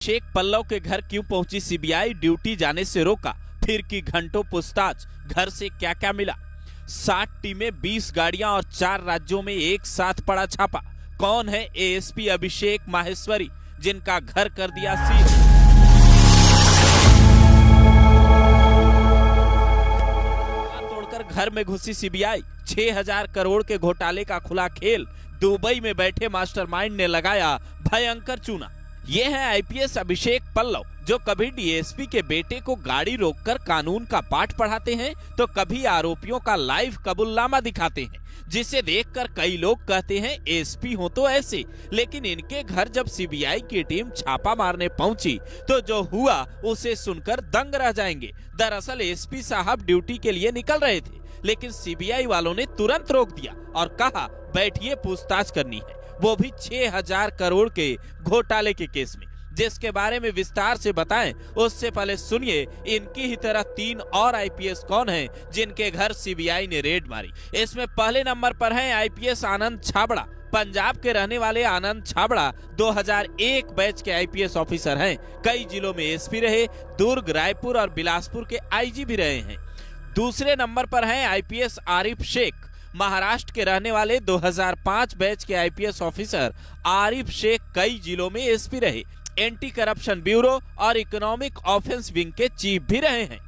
शेख पल्लव के घर क्यों पहुंची सीबीआई, ड्यूटी जाने से रोका, फिर की घंटों पूछताछ, घर से क्या क्या मिला। 60 टीमें, 20 गाड़ियां और 4 राज्यों में एक साथ पड़ा छापा। कौन है एएसपी अभिषेक माहेश्वरी, जिनका घर कर दिया सील। तोड़कर घर में घुसी सीबीआई, 6000 करोड़ के घोटाले का खुला खेल। दुबई में बैठे मास्टरमाइंड ने लगाया भयंकर चूना। ये है आईपीएस अभिषेक पल्लव, जो कभी डीएसपी के बेटे को गाड़ी रोककर कानून का पाठ पढ़ाते हैं तो कभी आरोपियों का लाइव कबूलनामा दिखाते हैं, जिसे देखकर कई लोग कहते हैं एसपी हो तो ऐसे। लेकिन इनके घर जब सीबीआई की टीम छापा मारने पहुंची तो जो हुआ उसे सुनकर दंग रह जाएंगे। दरअसल एसपी साहब ड्यूटी के लिए निकल रहे थे, लेकिन सीबीआई वालों ने तुरंत रोक दिया और कहा बैठिए, पूछताछ करनी है, वो भी 6000 करोड़ के घोटाले के केस में। जिसके बारे में विस्तार से बताएं उससे पहले सुनिए इनकी ही तरह 3 और आईपीएस कौन हैं जिनके घर सीबीआई ने रेड मारी। इसमें पहले नंबर पर हैं आईपीएस आनंद छाबड़ा। पंजाब के रहने वाले आनंद छाबड़ा 2001 बैच के आईपीएस ऑफिसर हैं। कई जिलों में एसपी रहे, दुर्ग, रायपुर और बिलासपुर के आईजी भी रहे हैं। दूसरे नंबर पर हैं आईपीएस आरिफ शेख। महाराष्ट्र के रहने वाले 2005 बैच के आईपीएस ऑफिसर आरिफ शेख कई जिलों में एसपी रहे, एंटी करप्शन ब्यूरो और इकोनॉमिक ऑफेंस विंग के चीफ भी रहे हैं।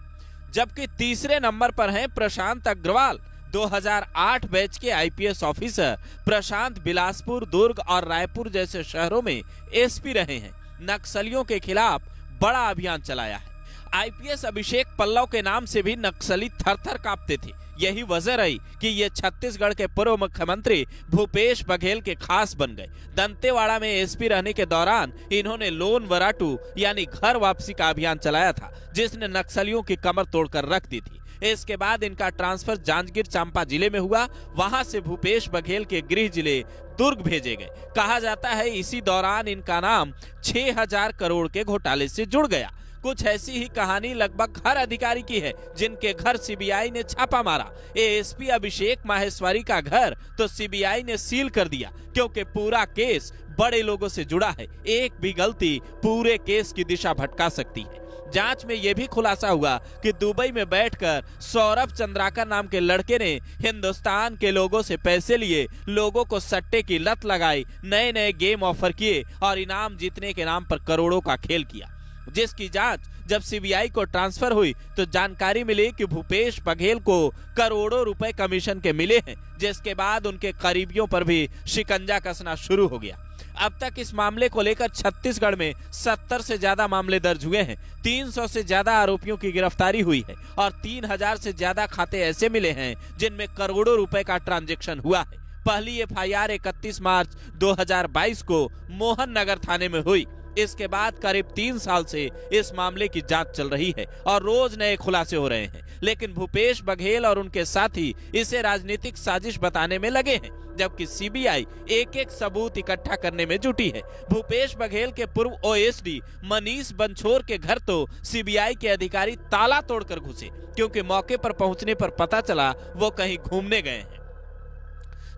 जबकि तीसरे नंबर पर हैं प्रशांत अग्रवाल। 2008 बैच के आईपीएस ऑफिसर प्रशांत बिलासपुर, दुर्ग और रायपुर जैसे शहरों में एसपी रहे हैं। नक्सलियों के खिलाफ बड़ा अभियान चलाया है। आईपीएस अभिषेक पल्लव के नाम से भी नक्सली थर-थर कांपते थे। यही वजह रही कि ये छत्तीसगढ़ के पूर्व मुख्यमंत्री भूपेश बघेल के खास बन गए। दंतेवाड़ा में एसपी रहने के दौरान इन्होंने लोन वराटू यानी घर वापसी का अभियान चलाया था, जिसने नक्सलियों की कमर तोड़कर रख दी थी। इसके बाद इनका ट्रांसफर जांजगीर चांपा जिले में हुआ। वहां से भूपेश बघेल के गृह जिले दुर्ग भेजे गए। कहा जाता है इसी दौरान इनका नाम 6000 करोड़ के घोटाले से जुड़ गया। कुछ ऐसी ही कहानी लगभग हर अधिकारी की है जिनके घर सीबीआई ने छापा मारा। एएसपी अभिषेक माहेश्वरी का घर तो सीबीआई ने सील कर दिया, क्योंकि पूरा केस बड़े लोगों से जुड़ा है। एक भी गलती पूरे केस की दिशा भटका सकती है। जांच में यह भी खुलासा हुआ कि दुबई में बैठकर सौरभ चंद्राकर नाम के लड़के ने हिंदुस्तान के लोगों से पैसे लिए, लोगों को सट्टे की लत लगाई, नए नए गेम ऑफर किए और इनाम जीतने के नाम पर करोड़ों का खेल किया। जिसकी जांच जब सीबीआई को ट्रांसफर हुई तो जानकारी मिली कि भूपेश बघेल को करोड़ों रुपए कमीशन के मिले हैं, जिसके बाद उनके करीबियों पर भी शिकंजा कसना शुरू हो गया। अब तक इस मामले को लेकर छत्तीसगढ़ में 70 से ज्यादा मामले दर्ज हुए हैं। 300 से ज्यादा आरोपियों की गिरफ्तारी हुई है और 3000 से ज्यादा खाते ऐसे मिले हैं जिनमें करोड़ों रुपए का ट्रांजैक्शन हुआ है। पहली एफआईआर 31 मार्च 2022 को मोहन नगर थाने में हुई। इसके बाद करीब 3 साल से इस मामले की जांच चल रही है और रोज नए खुलासे हो रहे हैं। लेकिन भूपेश बघेल और उनके साथी इसे राजनीतिक साजिश बताने में लगे हैं, जबकि सीबीआई एक एक सबूत इकट्ठा करने में जुटी है। भूपेश बघेल के पूर्व ओएसडी मनीष बंछोर के घर तो सीबीआई के अधिकारी ताला तोड़कर घुसे, क्योंकि मौके पर पहुंचने पर पता चला वो कहीं घूमने गए हैं।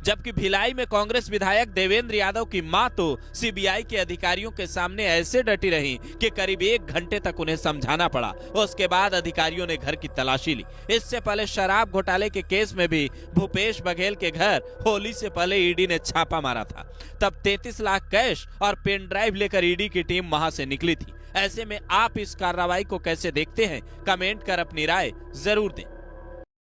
जबकि भिलाई में कांग्रेस विधायक देवेंद्र यादव की मां तो सीबीआई के अधिकारियों के सामने ऐसे डटी रही कि करीब 1 घंटे तक उन्हें समझाना पड़ा। उसके बाद अधिकारियों ने घर की तलाशी ली। इससे पहले शराब घोटाले के केस में भी भूपेश बघेल के घर होली से पहले ईडी ने छापा मारा था। तब 33 लाख कैश और पेन ड्राइव लेकर ईडी की टीम वहां से निकली थी। ऐसे में आप इस कार्रवाई को कैसे देखते हैं? कमेंट कर अपनी राय जरूर दें।